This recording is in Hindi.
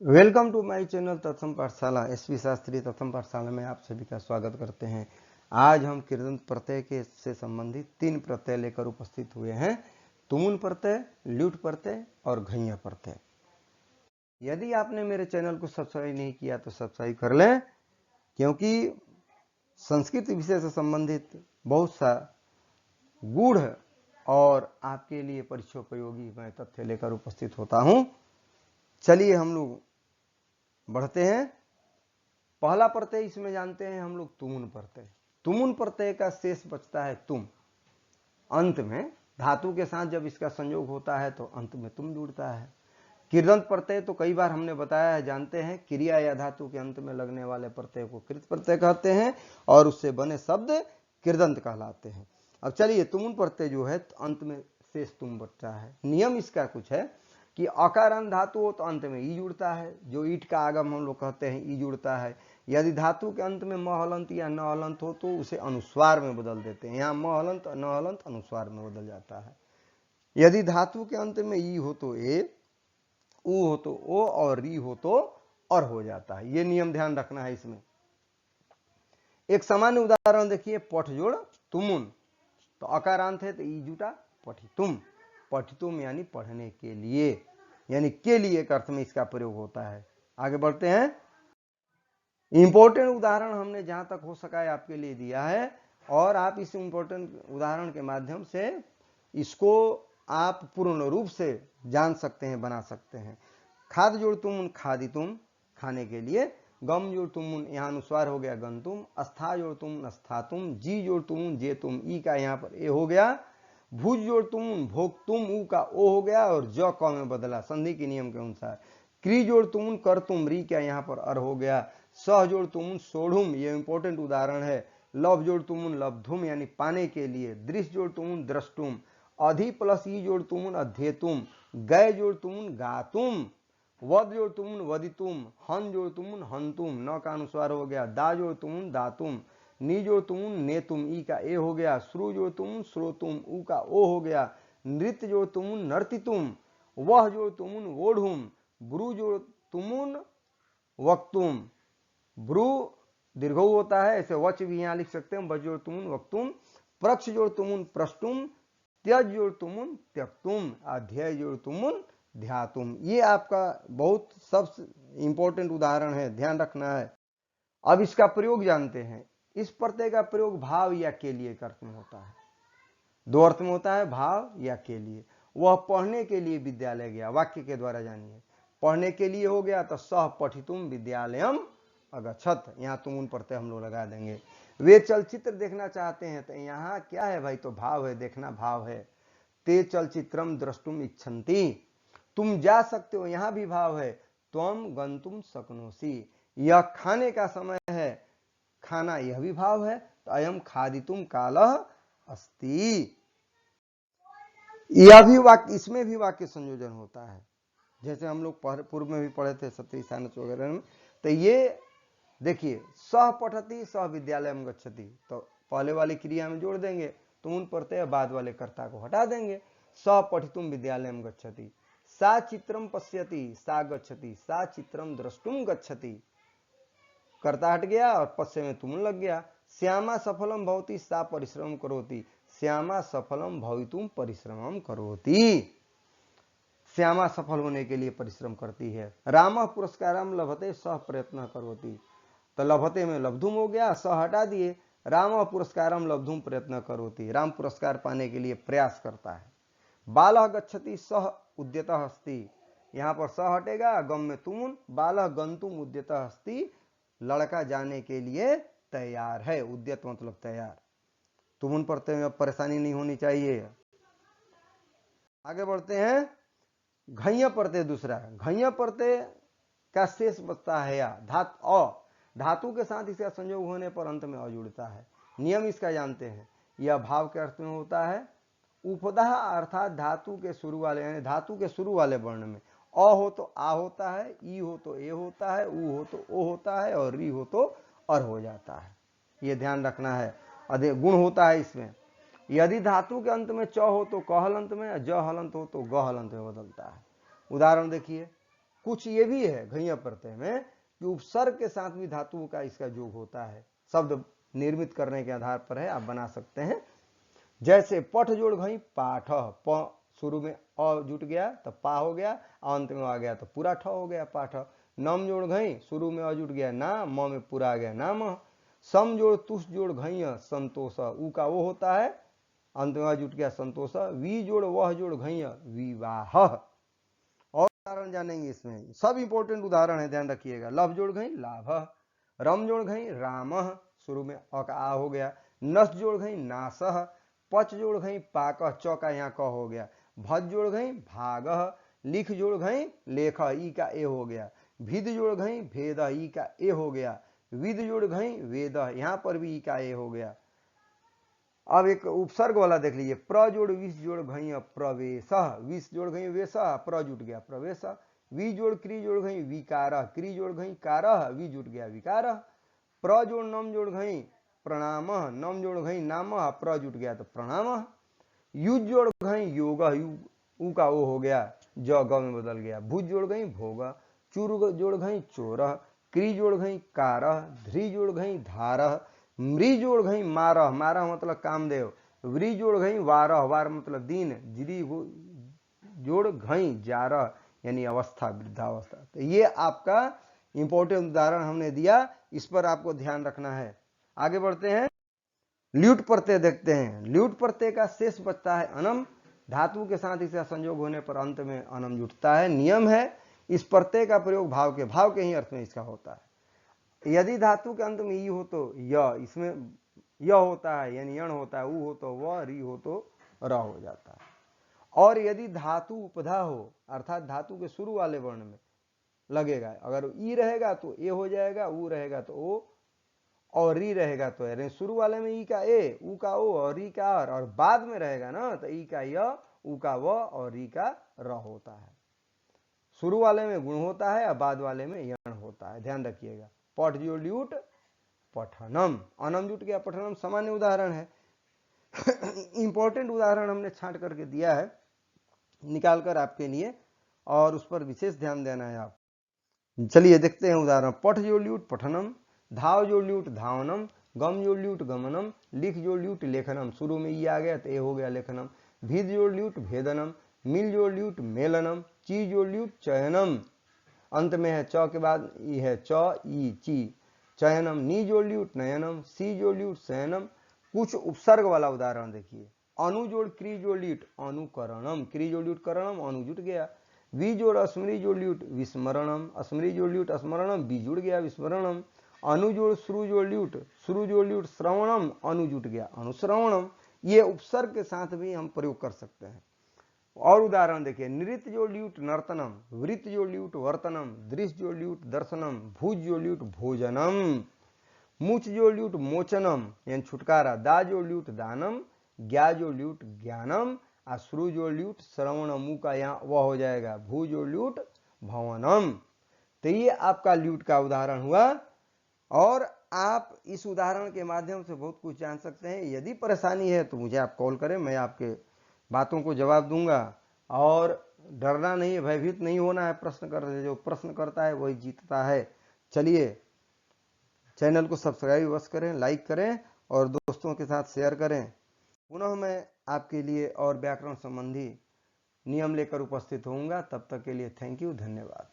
वेलकम टू माय चैनल तत्सम पाठशाला। एसपी शास्त्री तत्सम पाठशाला में आप सभी का स्वागत करते हैं। आज हम कृदंत प्रत्यय के से संबंधित 3 प्रत्यय लेकर उपस्थित हुए हैं। तुमुन प्रत्यय, ल्यूट प्रत्यय और घैया प्रत्यय। यदि आपने मेरे चैनल को सब्सक्राइब नहीं किया तो सब्सक्राइब कर लें, क्योंकि संस्कृत विषय से संबंधित बहुत सा गूढ़ और आपके लिए परीक्षोपयोगी मैं तथ्य लेकर उपस्थित होता हूं। चलिए हम लोग बढ़ते हैं। पहला प्रत्यय इसमें जानते हैं हम लोग तुमुन प्रत्यय। तुमुन प्रत्यय का शेष बचता है तुम। अंत में धातु के साथ जब इसका संयोग होता है तो अंत में तुम जुड़ता है। कृदंत प्रत्यय तो कई बार हमने बताया है, जानते हैं। क्रिया या धातु के अंत में लगने वाले प्रत्यय को कृत प्रत्यय कहते हैं और उससे बने शब्द कृदंत कहलाते हैं। अब चलिए, तुमुन प्रत्यय जो है अंत में शेष तुम बचता है। नियम इसका कुछ है कि अकारांत धातु हो तो अंत में ई जुड़ता है, जो ईट का आगम हम लोग कहते हैं ई जुड़ता है। यदि धातु के अंत में म हलंत या न हलंत हो तो उसे अनुस्वार में बदल देते हैं। यहाँ म हलंत न हलंत अनुस्वार में बदल जाता है। यदि धातु के अंत में ई हो तो ए, उ हो तो ओ और री हो तो और हो जाता है। ये नियम ध्यान रखना है इसमें। एक सामान्य उदाहरण देखिए, पठ जोड़ तुमुन, तो अकारांत है तो ई जुटा पठितुम। पठितुम यानी पढ़ने के लिए, यानी के लिए एक अर्थ में इसका प्रयोग होता है। आगे बढ़ते हैं। इंपॉर्टेंट उदाहरण हमने जहां तक हो सका है आपके लिए दिया है, और आप इस इंपॉर्टेंट उदाहरण के माध्यम से इसको आप पूर्ण रूप से जान सकते हैं, बना सकते हैं। खाद जोड़ तुम खादितुम, खाने के लिए। गम जोड़ तुम, यहाँ अनुस्वार हो गया गंतुम। अस्था जोड़ तुम नस्थातुम। जी जोड़ तुम जेतुम, ई का यहाँ पर ए हो गया। भूज जोड़ तुम भोगतुम, ऊ का ओ हो गया और ज क में बदला संधि के नियम के अनुसार। क्री जोड़ तुम कर तुम, री का यहाँ पर अर हो गया। सह जोड़ तुम सोढ़ुम, ये इंपॉर्टेंट उदाहरण है। लव जोड़ तुम लब्धुम यानी पाने के लिए। दृश्य जोड़ तुम द्रष्टुम। अधि प्लस ई जोड़ तुम अध्येतुम। गय जोड़ तुम गातुम। वद जोड़ तुम वदितुम। हन जोड़ तुम हंतुम, न का अनुस्वार हो गया। दा जोड़ तुम दातुम। नी जोड़ तुम नेतुम, ई का ए हो गया। श्रु जोड़ तुम श्रोतुम, ऊ का ओ हो गया। नृत्य जोड़ तुम नर्तितुम। वह जोड़ तुम वोढ़ुम। ब्रु जोड़ तुम वक्तुम। ब्रु दीर्घ होता है, ऐसे वच भी यहां लिख सकते हैं। बजोड़ तुम वक्तुम। प्रक्ष जोड़ तुम प्रष्टुम। त्यज जोड़ तुम त्यक्तुम। अध्यय जोड़ तुम ध्यातुम। ये आपका बहुत सबसे इंपॉर्टेंट उदाहरण है, ध्यान रखना है। अब इसका प्रयोग जानते हैं। इस प्रत्यय का प्रयोग भाव या के लिए एक अर्थ में होता है। दो अर्थ में होता है, भाव या के लिए। वह पढ़ने के लिए विद्यालय गया, वाक्य के द्वारा जानिए। पढ़ने के लिए हो गया तो सह पठितुम विद्यालयम अगच्छत, यहाँ तुम उन प्रत्यय हम लोग लगा देंगे। वे चलचित्र देखना चाहते हैं, तो यहाँ क्या है भाई, तो भाव है, देखना भाव है। ते चलचित्रम द्रष्टुम इच्छन्ति, तुम जा सकते हो, यहां भी भाव है। त्वम गंतुम शक्नोसी, यह खाने का समय है, खाना, यह भी भाव है। तो अयम खादितुम कालः अस्ति, यह भी वाक्य, इसमें भी वाक्य संयोजन होता है। जैसे हम लोग पूर्व में भी पढ़े थे सत्री सानच वगैरह में। तो ये देखिए, सह पठती सह विद्यालय में गच्छति, तो पहले वाली क्रिया में जोड़ देंगे, तुम उन प्रत्यय बाद वाले कर्ता को हटा देंगे। सह पठितुम विद्यालय में गच्छति। सा चित्रम पश्यति सा गच्छति। सा चित्रम द्रष्टुम गच्छति, कर्ता हट गया और पश्य में तुम लग गया। श्यामा सफलम भवति सा परिश्रम करोति। श्यामा सफलम भवितुम परिश्रमम करोति, श्यामा सफल होने के लिए परिश्रम करती है। राम पुरस्कारम लभते सह प्रयत्न करोति, तो लभते में लब्धुम हो गया, सह हटा दिए। राम पुरस्कारम लब्धुम प्रयत्न करोति, राम पुरस्कार पाने के लिए प्रयास करता है। बालः गच्छति सह उद्यतः अस्ति, यहाँ पर सह हटेगा, गम में तुम। बालः गंतुम उद्यतः अस्ति, लड़का जाने के लिए तैयार है। उद्यत मतलब तैयार। तुम उन प्रत्यय में परेशानी नहीं होनी चाहिए। आगे बढ़ते हैं। घैया प्रत्यय दूसरा। घैया प्रत्यय का शेष बचता है या धातु के साथ इसका संयोग होने पर अंत में अ जुड़ता है। नियम इसका जानते हैं। यह भाव के अर्थ में होता है। उपदः अर्थात धातु के शुरू वाले, यानी धातु के शुरू वाले वर्ण में अ हो तो आ होता है, ई हो तो ए होता है, उ हो तो ओ होता है और री हो तो अर हो जाता है। ये ध्यान रखना है। अधिक गुण होता है इसमें। यदि धातु के अंत में च हो तो क हलंत में, ज हलंत हो तो ग हलंत में बदलता है। उदाहरण देखिए, कुछ ये भी है घैया प्रत्यय में कि उपसर्ग के साथ भी धातुओं का इसका योग होता है, शब्द निर्मित करने के आधार पर है, आप बना सकते हैं। जैसे पठ जोड़ घई पाठ, प शुरू में अ जुट गया तो पा हो गया, अंत में आ गया तो पूरा ठ हो गया पाठ। नम जोड़ घई, शुरू में अ जुट गया ना, म में पूरा आ गया नाम। सम जोड़ तुष जोड़ घई संतोष, ऊ का वो होता है, अंत में जुट गया संतोष। वी जोड़ वह जोड़ घई विवाह। और उदाहरण जानेंगे इसमें, सब इंपॉर्टेंट उदाहरण है, ध्यान रखिएगा। लभ जोड़ घई लाभ, रम जोड़ घई राम, शुरू में अ का आ हो गया। नस जोड़ घई नास, पच जोड़ घई पाक, च का यहाँ क हो गया। भज जोड़ घई भाग, लिख जोड़ घई लेख, ई का ए हो गया। भिद जोड़ घई भेद, ई का ए हो गया। विद जोड़ घई वेद, यहाँ पर भी ई का ए हो गया। अब एक उपसर्ग वाला देख लीजिए, प्र जोड़ विष जोड़ घई प्रवेश, विष जोड़ घई वेश, प्र जुट गया प्रवेश। वी जोड़ क्री जोड़ घई विकार, क्री जोड़ घई कार, वी जुट गया विकार। प्र जोड़ नम जोड़ घई प्रणाम, नम जोड़ घई नाम, प्र जुट गया तो प्रणाम। युज जोड़ घई योग, ऊ का ओ हो गया, ज ग में बदल गया। भुज जोड़ घई भोग, चूर जोड़ घई चोर, क्री जोड़ घई कार, ध्री जोड़ घई धार, मृ जोड़ घई मारह, मारह मतलब कामदेव। व्री जोड़ घई वारह, वार मतलब दिन। जिरी जोड़ घई जारह यानी अवस्था, वृद्धावस्था। तो ये आपका इंपॉर्टेंट उदाहरण हमने दिया, इस पर आपको ध्यान रखना है। आगे बढ़ते हैं, ल्यूट प्रत्यय देखते हैं। ल्यूट प्रत्यय का शेष बचता है अनम, धातु के साथ इसका संयोग होने पर अंत में अनम जुटता है। नियम है, इस प्रत्यय का प्रयोग भाव के ही अर्थ में इसका होता है। यदि धातु के अंत में ई हो तो य, इसमें य होता है यानी यण होता है, ऊ हो तो व, री हो तो र हो जाता है। और यदि धातु उपधा हो, अर्थात धातु के शुरू वाले वर्ण में लगेगा, अगर ई रहेगा तो ए हो जाएगा, ऊ रहेगा तो ओ, और री रहेगा तो ए। शुरू वाले में ई का ए, ऊ का ओ और री का आर, और बाद में रहेगा ना तो ई का य, ऊ का व और री का र होता है। शुरू वाले में गुण होता है और बाद वाले में यण होता है, ध्यान रखिएगा। पठ जोड़ ल्यूट पठनम, अनम जुट गया पठनम, सामान्य उदाहरण है। इंपॉर्टेंट उदाहरण हमने छांट करके दिया है निकाल कर आपके लिए, और उस पर विशेष ध्यान देना है आप। चलिए देखते हैं उदाहरण। पठ जोड़ ल्यूट पठनम, धाव जोड़ ल्यूट धावनम, गम जोड़ ल्यूट गमनम, लिख जोड़ ल्यूट लेखनम, शुरू में ई आ गया तो ए हो गया लेखनम। भिद जोड़ ल्यूट भेदनम, मिल जोड़ ल्यूट मेलनम, ची जोड़ ल्यूट चयनम, अंत में है च के बाद ई है च ई ची, चयनम। नी जोड़ ल्यूट नयनम, सी जोड़ ल्यूट शयनम। कुछ उपसर्ग वाला उदाहरण देखिए। अनु जोड़ क्री जोड़ ल्यूट अनुकरणम, क्री जोड़ ल्यूट करणम, अनु जुट गया। वी जोड़ अस्मरी जोड़ ल्यूट विस्मरणम, अस्मरी जोड़ ल्यूट स्मरणम, बी जुड़ गया विस्मरणम। अनु जोड़ श्रु जोड़ ल्यूट श्रवणम, अनु जुट गया अनुश्रवणम। ये उपसर्ग के साथ भी हम प्रयोग कर सकते हैं। और उदाहरण देखिए, नृत्य जोड़ ल्यूट नर्तनम, वृत्त जोड़ ल्यूट वर्तनम, दृश्य जोड़ ल्यूट दर्शनम, भुज जोड़ ल्यूट भोजनम, मुच जोड़ ल्यूट मोचनम यानी छुटकारा, दा जोड़ ल्यूट दानम, ज्ञा जोड़ ल्यूट ज्ञानम, श्रु जोड़ ल्यूट श्रवणम, मुँह का यहाँ वह हो जाएगा, भू जोड़ ल्यूट भवनम। तो ये आपका ल्यूट का उदाहरण हुआ, और आप इस उदाहरण के माध्यम से बहुत कुछ जान सकते हैं। यदि परेशानी है तो मुझे आप कॉल करें, मैं आपके बातों को जवाब दूंगा। और डरना नहीं है, भयभीत नहीं होना है, प्रश्न कर रहे, जो प्रश्न करता है वही जीतता है। चलिए, चैनल को सब्सक्राइब अवश्य करें, लाइक करें और दोस्तों के साथ शेयर करें। पुनः मैं आपके लिए और व्याकरण संबंधी नियम लेकर उपस्थित होऊंगा। तब तक के लिए थैंक यू, धन्यवाद।